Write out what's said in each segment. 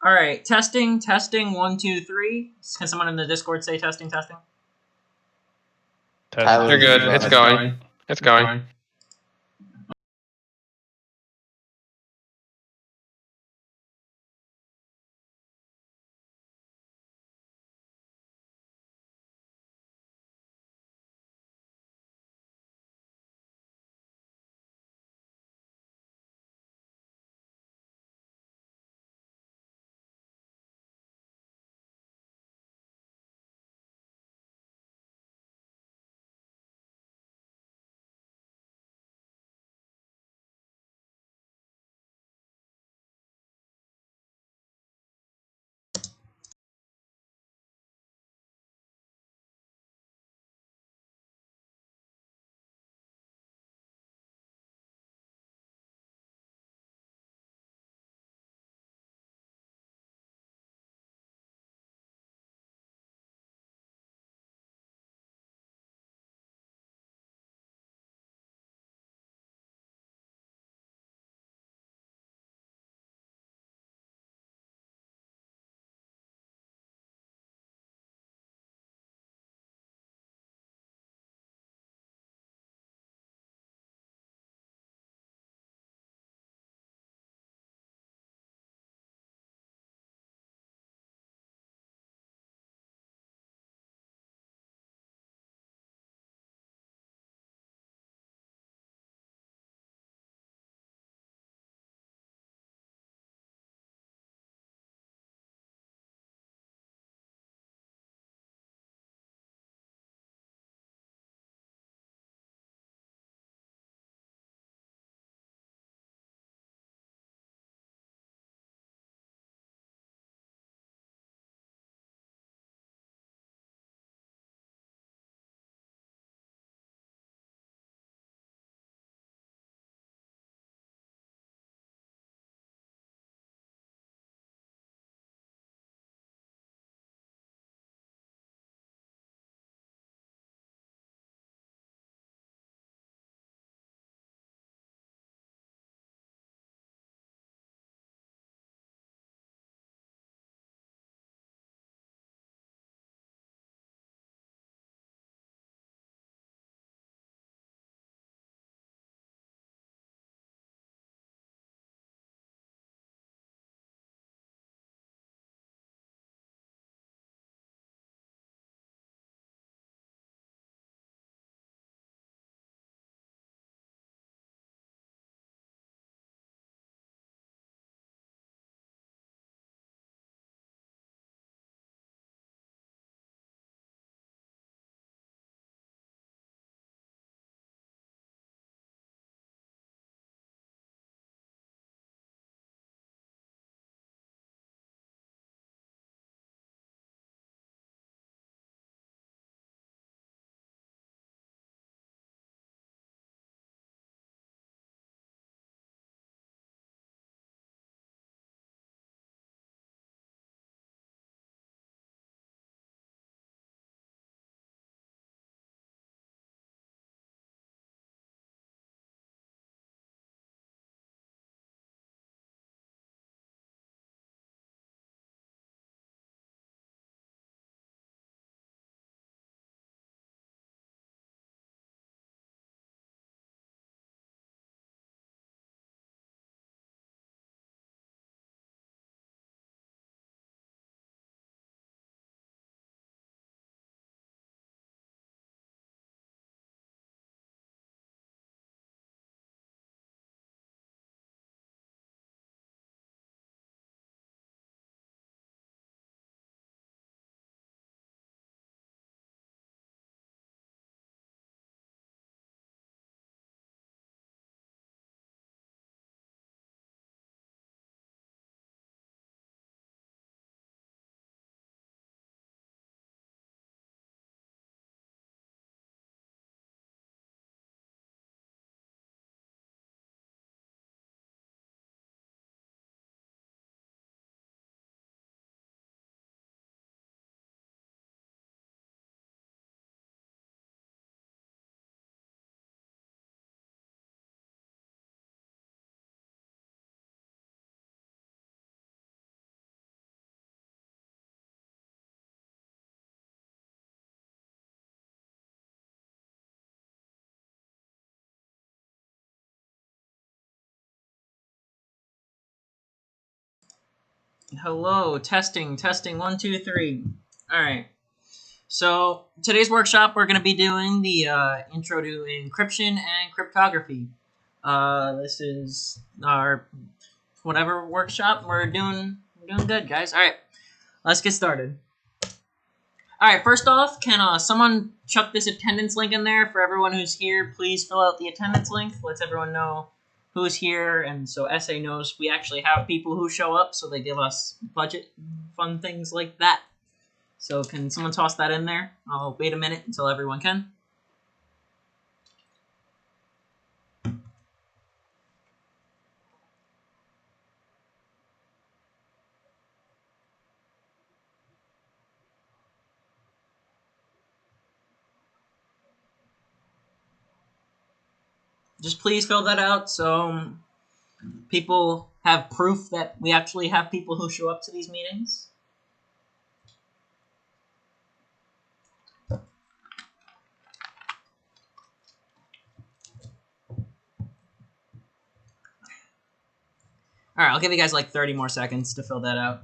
All right, testing, testing, 1, 2, 3. Can someone in the Discord say testing, testing? You're good. It's going. It's going. Hello, testing, 1, 2, 3. All right. So today's workshop, we're going to be doing the intro to encryption and cryptography. This is our whatever workshop. We're doing good, guys. All right, let's get started. All right, first off, can someone chuck this attendance link in there for everyone who's here? Please fill out the attendance link. Lets everyone know who's here, and so SA knows we actually have people who show up, so they give us budget, fun things like that. So can someone toss that in there? I'll wait a minute until everyone can. Just please fill that out so people have proof that we actually have people who show up to these meetings. All right, I'll give you guys like 30 more seconds to fill that out.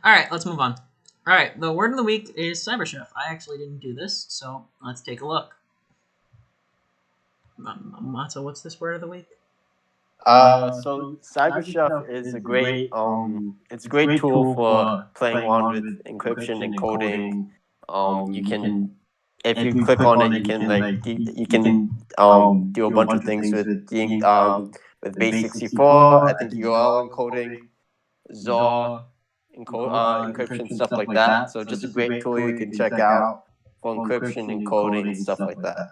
All right, let's move on. All right, the word of the week is cyberchef. I actually didn't do this, so let's take a look. Matzo, what's this word of the week? So CyberChef is a great it's a great tool for playing around with encryption and coding. You can, if you click on it, you can do a bunch of things with basic C4, I think UL encoding, ZOR encryption, stuff like that. So just a great tool you can check out for encryption and coding and stuff like that.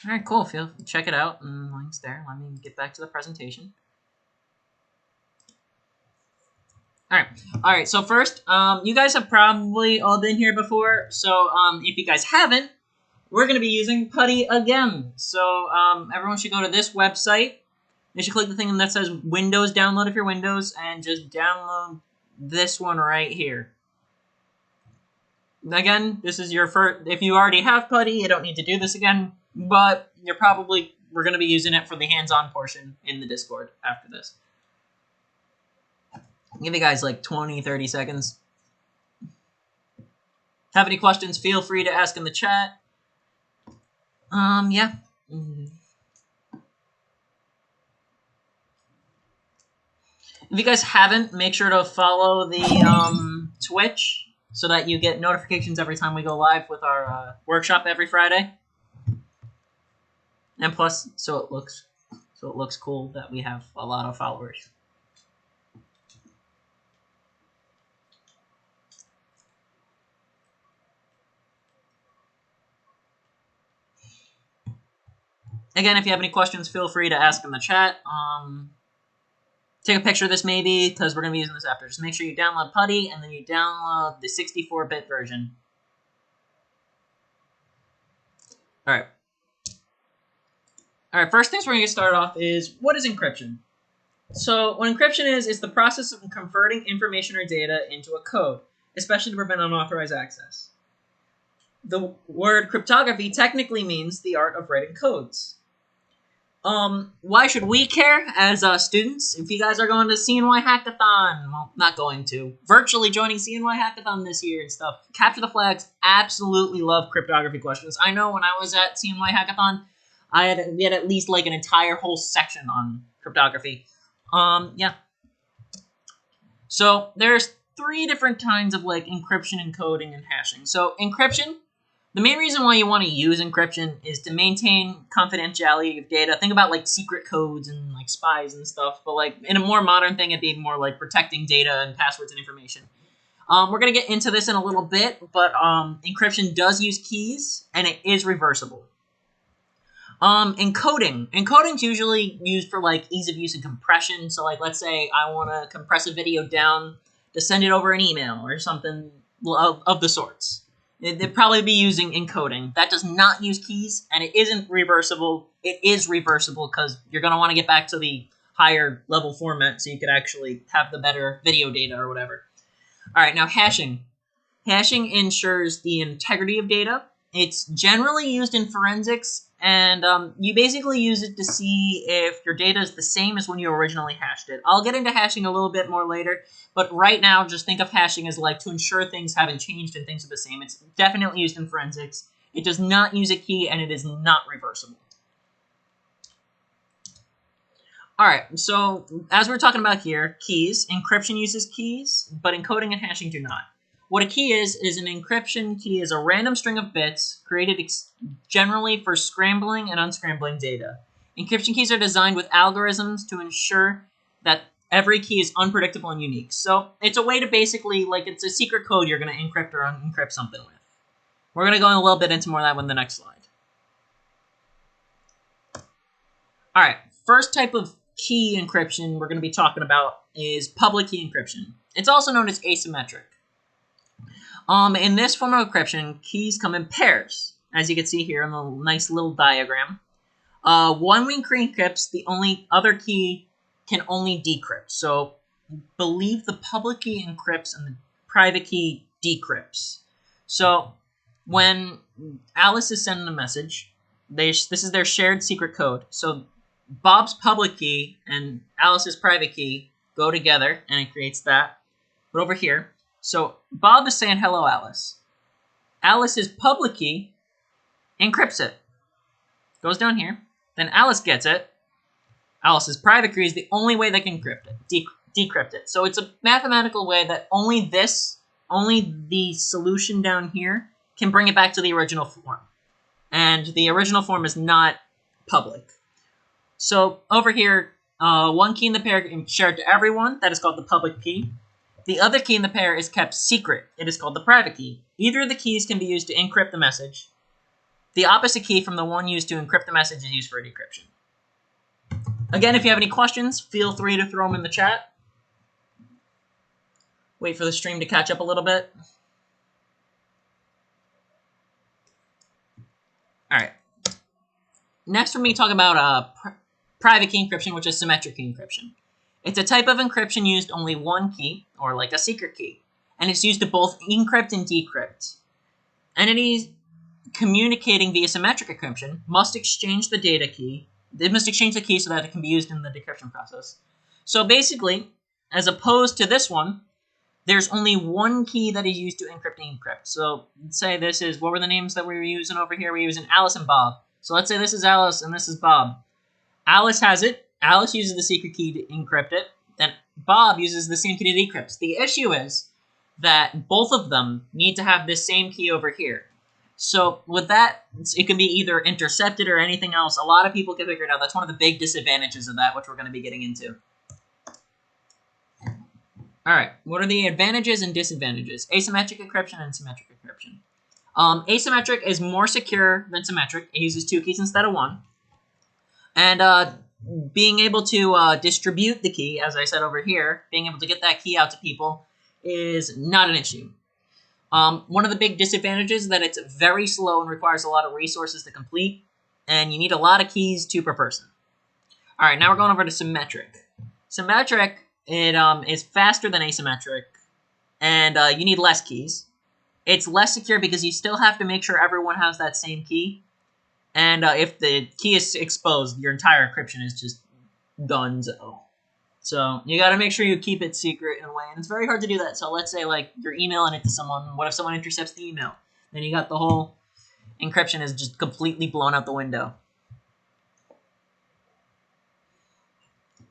All right, cool. Check it out, and links there. Let me get back to the presentation. All right. So first, you guys have probably all been here before. So if you guys haven't, we're going to be using putty again. So everyone should go to this website. You should click the thing that says Windows, download if you're Windows, and just download this one right here. Again, this is your first. If you already have putty, you don't need to do this again. But we're going to be using it for the hands-on portion in the Discord after this. I'll give you guys like 20, 30 seconds. Have any questions, feel free to ask in the chat. Yeah. If you guys haven't, make sure to follow the Twitch so that you get notifications every time we go live with our workshop every Friday. And plus, so it looks cool that we have a lot of followers. Again, if you have any questions, feel free to ask in the chat. Take a picture of this maybe, because we're going to be using this after. Just make sure you download putty, and then you download the 64-bit version. All right, first things we're going to get started off is, what is encryption? So what encryption is the process of converting information or data into a code, especially to prevent unauthorized access. The word cryptography technically means the art of writing codes. Why should we care as students? If you guys are going to CNY Hackathon, well, not going to, virtually joining CNY Hackathon this year and stuff, Capture the Flags absolutely love cryptography questions. I know when I was at CNY Hackathon, we had at least like an entire whole section on cryptography. Yeah. So there's 3 different kinds of like encryption, encoding, and hashing. So encryption, the main reason why you want to use encryption is to maintain confidentiality of data. Think about like secret codes and like spies and stuff. But like in a more modern thing, it'd be more like protecting data and passwords and information. We're going to get into this in a little bit, but encryption does use keys, and it is reversible. Encoding's usually used for like ease of use and compression. So like, let's say I want to compress a video down to send it over an email or something of the sorts. They'd probably be using encoding. That does not use keys, and it isn't reversible it is reversible because you're going to want to get back to the higher level format so you could actually have the better video data or whatever. All right, now hashing. Hashing ensures the integrity of data. It's generally used in forensics, and you basically use it to see if your data is the same as when you originally hashed it. I'll get into hashing a little bit more later, but right now just think of hashing as like to ensure things haven't changed and things are the same. It's definitely used in forensics. It does not use a key, and it is not reversible. All right, so as we're talking about here, keys. Encryption uses keys, but encoding and hashing do not. What a key is an encryption key is a random string of bits created generally for scrambling and unscrambling data. Encryption keys are designed with algorithms to ensure that every key is unpredictable and unique. So it's a way to basically, like, it's a secret code you're going to encrypt or unencrypt something with. We're going to go a little bit into more of that in the next slide. All right, first type of key encryption we're going to be talking about is public key encryption. It's also known as asymmetric. In this form of encryption, keys come in pairs, as you can see here in the nice little diagram. One key encrypts, the only other key can only decrypt. So believe the public key encrypts and the private key decrypts. So when Alice is sending a message, this is their shared secret code. So Bob's public key and Alice's private key go together, and it creates that. But over here, so Bob is saying hello, Alice. Alice's public key encrypts it. Goes down here. Then Alice gets it. Alice's private key is the only way they can encrypt it, decrypt it. So it's a mathematical way that only the solution down here can bring it back to the original form. And the original form is not public. So over here, one key in the pair is shared to everyone. That is called the public key. The other key in the pair is kept secret. It is called the private key. Either of the keys can be used to encrypt the message. The opposite key from the one used to encrypt the message is used for decryption. Again, if you have any questions, feel free to throw them in the chat. Wait for the stream to catch up a little bit. All right. Next, we're going to talk about private key encryption, which is symmetric key encryption. It's a type of encryption used only one key, or like a secret key, and it's used to both encrypt and decrypt. Entities communicating via symmetric encryption must exchange the data key. They must exchange the key so that it can be used in the decryption process. So basically, as opposed to this one, there's only one key that is used to encrypt and decrypt. So let's say this is, what were the names that we were using over here? We were using Alice and Bob. So let's say this is Alice and this is Bob. Alice has it. Alice uses the secret key to encrypt it. Then Bob uses the same key to decrypt. The issue is that both of them need to have this same key over here. So with that, it can be either intercepted or anything else. A lot of people can figure it out. That's one of the big disadvantages of that, which we're going to be getting into. All right, what are the advantages and disadvantages? Asymmetric encryption and symmetric encryption. Asymmetric is more secure than symmetric. It uses two keys instead of one. And being able to distribute the key, as I said over here, being able to get that key out to people is not an issue. One of the big disadvantages is that it's very slow and requires a lot of resources to complete, and you need a lot of keys, 2 per person. All right, now we're going over to symmetric. Symmetric, it is faster than asymmetric, and you need less keys. It's less secure because you still have to make sure everyone has that same key. And if the key is exposed, your entire encryption is just donezo. So you got to make sure you keep it secret in a way. And it's very hard to do that. So let's say like you're emailing it to someone. What if someone intercepts the email? Then you got the whole encryption is just completely blown out the window.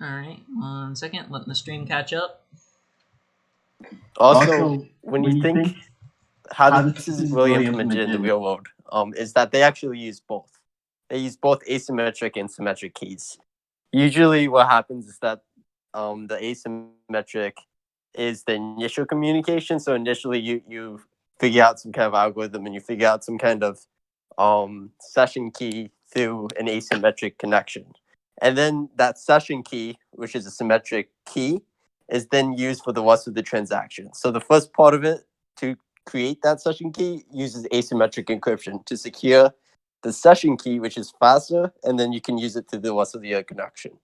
All right, 1 second. Letting the stream catch up. Also, when you think how this is really implemented in the real world, is that they actually use both. They use both asymmetric and symmetric keys. Usually what happens is that the asymmetric is the initial communication. So initially you figure out some kind of algorithm and you figure out some kind of session key through an asymmetric connection. And then that session key, which is a symmetric key, is then used for the rest of the transaction. So the first part of it, to create that session key, uses asymmetric encryption to secure the session key, which is faster, and then you can use it to the rest of the connection.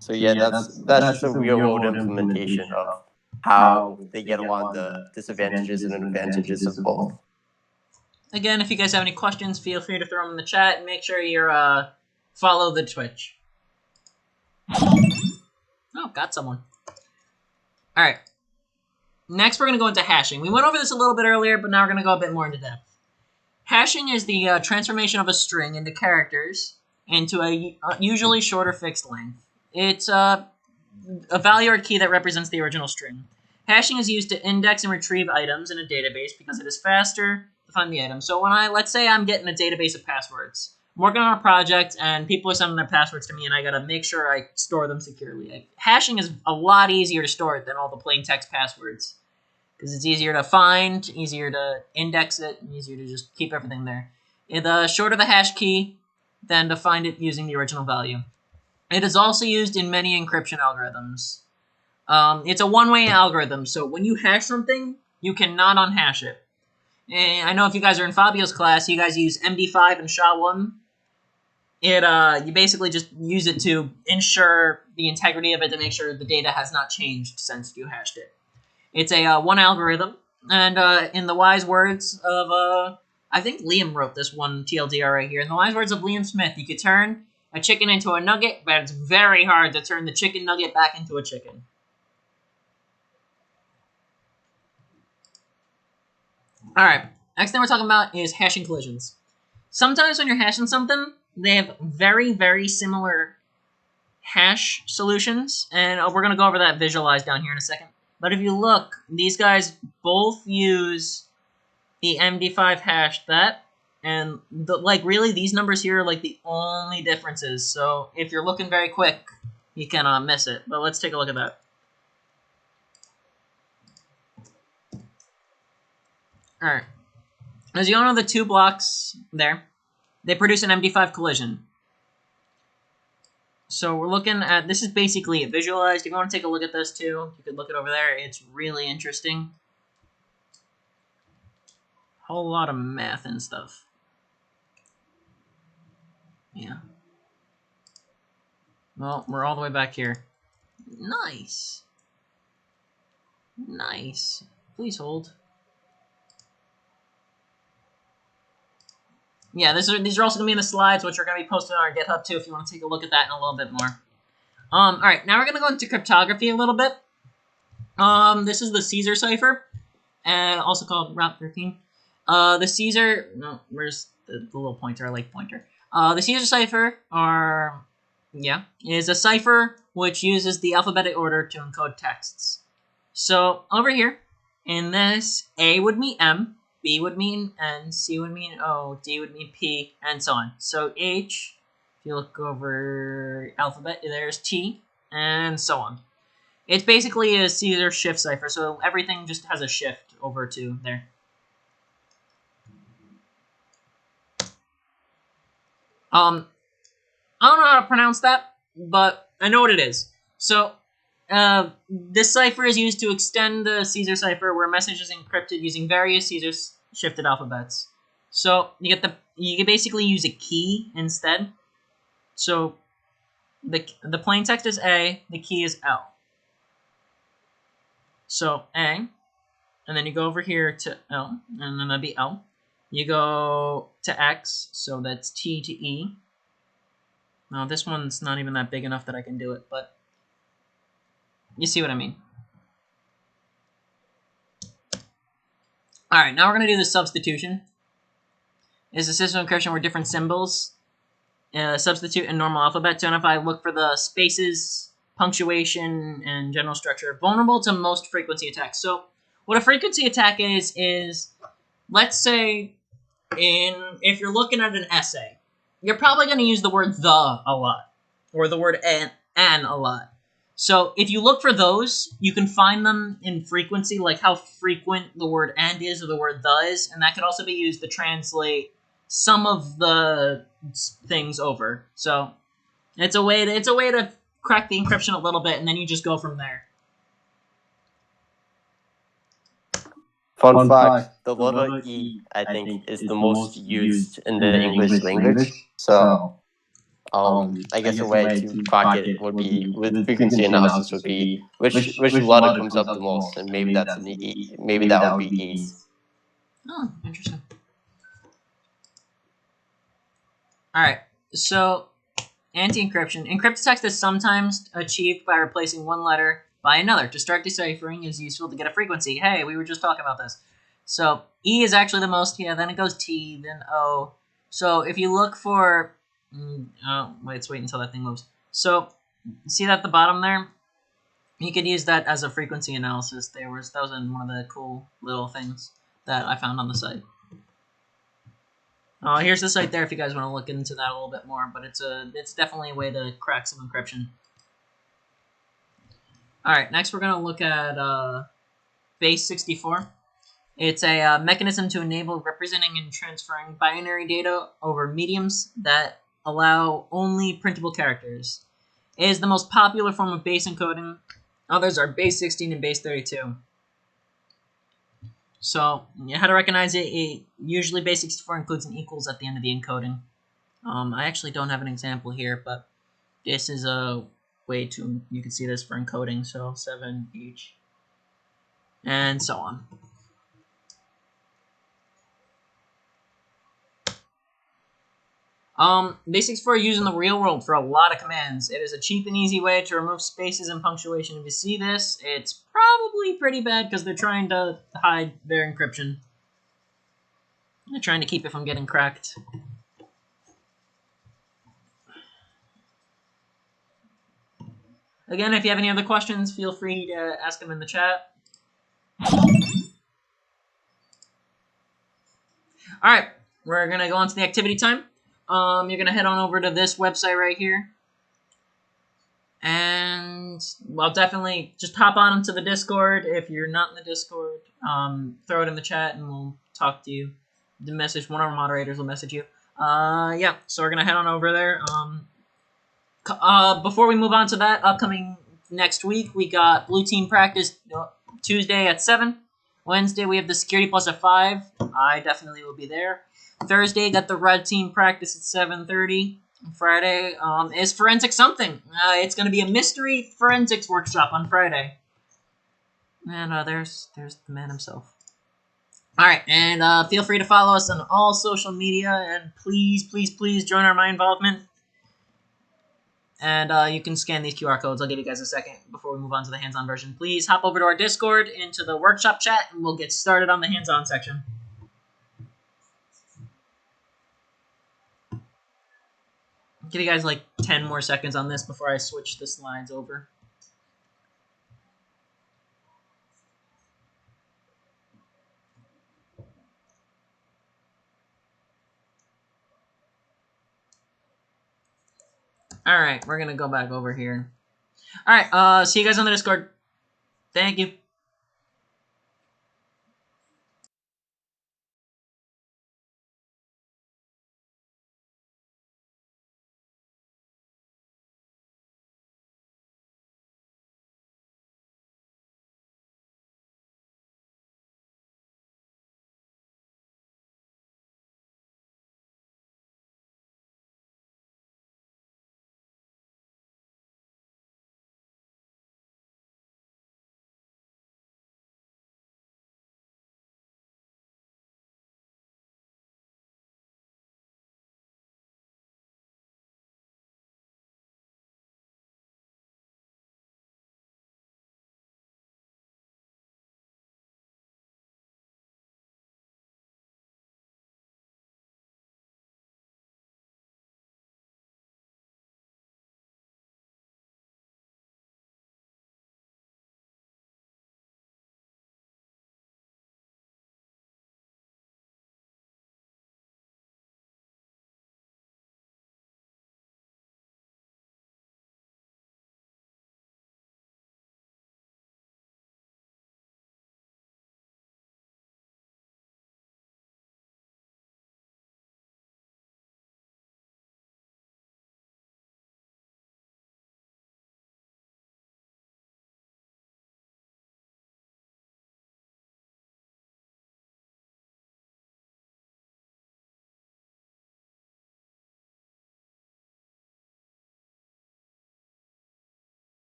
So yeah, that's just a real-world implementation of how they get around the disadvantages and advantages of both. Again, if you guys have any questions, feel free to throw them in the chat, and make sure you follow the Twitch. Oh, got someone. All right. Next, we're going to go into hashing. We went over this a little bit earlier, but now we're going to go a bit more into depth. Hashing is the transformation of a string into characters into a usually shorter fixed length. It's a value or key that represents the original string. Hashing is used to index and retrieve items in a database because it is faster to find the item. So let's say I'm getting a database of passwords. I'm working on a project, and people are sending their passwords to me, and I got to make sure I store them securely. Hashing is a lot easier to store than all the plain text passwords, because it's easier to find, easier to index it, and easier to just keep everything there. The shorter the hash key than to find it using the original value. It is also used in many encryption algorithms. It's a one-way algorithm, so when you hash something, you cannot unhash it. And I know if you guys are in Fabio's class, you guys use MD5 and SHA-1. You basically just use it to ensure the integrity of it, to make sure the data has not changed since you hashed it. It's a one algorithm, and in the wise words of, I think Liam wrote this one TLDR right here. In the wise words of Liam Smith, you could turn a chicken into a nugget, but it's very hard to turn the chicken nugget back into a chicken. Alright, next thing we're talking about is hashing collisions. Sometimes when you're hashing something, they have very, very similar hash solutions, and we're going to go over that visualized down here in a second. But if you look, these guys both use the MD5 hash that, and really these numbers here are like the only differences. So if you're looking very quick, you can miss it. But let's take a look at that. All right. As you all know, the two blocks there, they produce an MD5 collision. So we're looking at, this is basically it visualized. If you want to take a look at this too, you could look it over there. It's really interesting. Whole lot of math and stuff. Yeah. Well, we're all the way back here. Nice. Nice. Please hold. Yeah, these are also going to be in the slides, which are going to be posted on our GitHub, too, if you want to take a look at that in a little bit more. Alright, now we're going to go into cryptography a little bit. This is the Caeser cipher, also called Route 13. The Caeser... No, where's the little pointer? I like pointer. The Caeser cipher is a cipher which uses the alphabetic order to encode texts. So, over here, in this, A would mean M, B would mean N, C would mean O, D would mean P, and so on. So H, if you look over alphabet, there's T, and so on. It's basically a Caeser shift cipher, so everything just has a shift over to there. I don't know how to pronounce that, but I know what it is. So, this cipher is used to extend the Caeser cipher, where a message is encrypted using various Caeser shifted alphabets. So you can basically use a key instead. So the plain text is A, the key is L. So A, and then you go over here to L, and then that'd be L. You go to X, so that's T to E. Now this one's not even that big enough that I can do it, but you see what I mean. Alright, now we're going to do the substitution. It's a system of encryption where different symbols substitute in normal alphabet to identify, look for the spaces, punctuation, and general structure vulnerable to most frequency attacks. So what a frequency attack is let's say if you're looking at an essay, you're probably going to use the word the a lot, or the word an a lot. So if you look for those, you can find them in frequency, like how frequent the word and is or the word the is, and that could also be used to translate some of the things over. So it's a way to crack the encryption a little bit, and then you just go from there. Fun fact, the letter E, I think, is the most used in the English language. So, I guess a way to crack it would be, with frequency analysis, would be which letter comes up the most, and maybe that's an E, maybe that would be E's. Oh, interesting. Alright, so anti-encryption. Encrypted text is sometimes achieved by replacing one letter by another. To start deciphering is useful to get a frequency. Hey, we were just talking about this. So E is actually the most, yeah, then it goes T, then O. So if you look for, let's wait until that thing moves. So see that at the bottom there? You could use that as a frequency analysis. That was in one of the cool little things that I found on the site. Here's the site there if you guys want to look into that a little bit more, but it's definitely a way to crack some encryption. Alright, next we're going to look at base 64. It's a mechanism to enable representing and transferring binary data over mediums that allow only printable characters. It is the most popular form of base encoding. Others are base 16 and base 32. So, how to recognize it, usually base 64 includes an equals at the end of the encoding. I actually don't have an example here, but this is a way to, you can see this for encoding, so 7 each, and so on. Base 64 are used in the real world for a lot of commands. It is a cheap and easy way to remove spaces and punctuation. If you see this, it's probably pretty bad because they're trying to hide their encryption. They're trying to keep it from getting cracked. Again, if you have any other questions, feel free to ask them in the chat. Alright, we're going to go on to the activity time. You're going to head on over to this website right here. And, well, definitely just hop on into the Discord. If you're not in the Discord, throw it in the chat and we'll talk to you. The message, one of our moderators will message you. Yeah, so we're going to head on over there. Before we move on to that, upcoming next week, we got Blue Team practice Tuesday at 7. Wednesday, we have the Security Plus at 5. I definitely will be there. Thursday, got the Red Team practice at 7:30. Friday is Forensic something. It's going to be a mystery forensics workshop on Friday. And there's the man himself. Alright, and feel free to follow us on all social media, and please, please, please join our My Involvement. And you can scan these QR codes. I'll give you guys a second before we move on to the hands-on version. Please hop over to our Discord, into the workshop chat, and we'll get started on the hands-on section. Give you guys like 10 more seconds on this before I switch the slides over. Alright, we're going to go back over here. Alright, see you guys on the Discord. Thank you.